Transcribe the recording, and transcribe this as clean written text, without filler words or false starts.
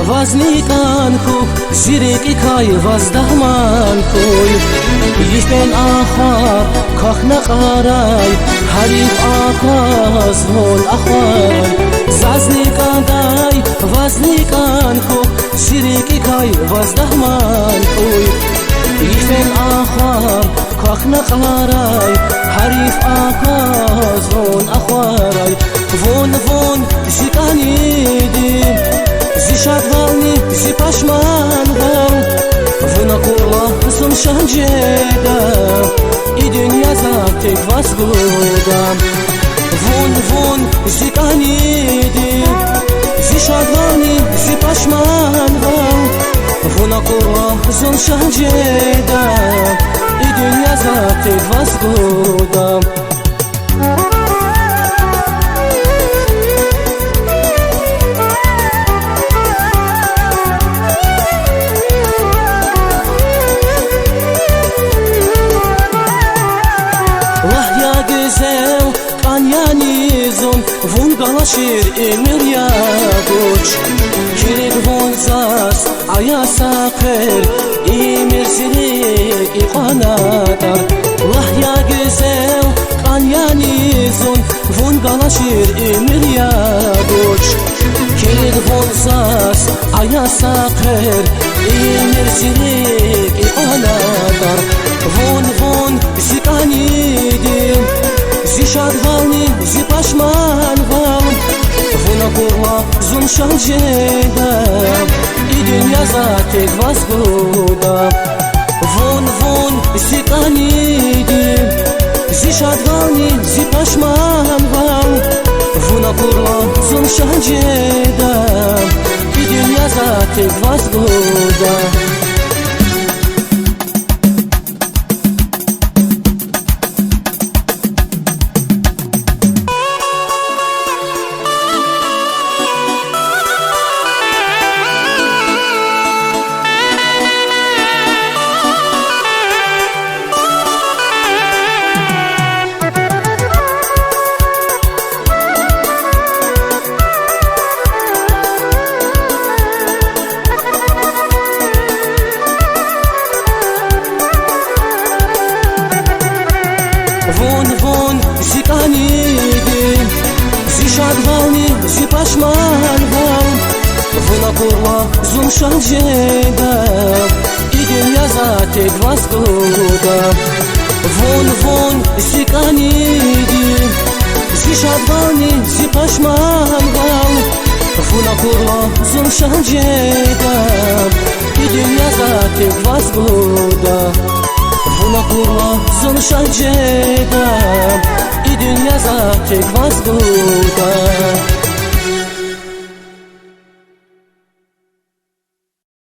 Vaznikanku, ziriki kai vazdahmankuy Yishten ahar, kakhna qaray Harif akaz vol akhwaray Zaznikanday, vaznikanku Ziriki kai vazdahmankuy Yishten ahar, kakhna qaray Harif akaz vol akhwaray Von von zikanidim Zishadvalni, zipashmanval Vınakurla sun şanjeda I dünya zatek vazgudam Vun vun zikanidi Zishadvalni, zipashmanval Vınakurla sun şanjeda I dünya zatek vazgudam Vun galaşir emir ya goç Kirik vun zas aya sakır Emir zirik iqanadar Vah ya güzel kan yanizun Vun galaşir emir ya goç Kirik vun zas aya sakır Emir zirik iqanadar Vun vun zikanidim Zishadvalni, zipashmanval Vınakurla zun şanjeda I dünya zatek vazgudam Vun vun zikanidim Zishadvalni, zipashmanval Vınakurla zun şanjeda I dünya zatek vazgudam Vun vun zikanidim Zishadvalni, zipashmanval Vınakurla zun şanjeda I dünya zatek vazgudam Vun vun zikanidim Zishadvalni, zipashmanval Vınakurla zun şanjeda I dünya zatek vazgudam Vınakurla zun şanjeda I dünya zatek vazgudam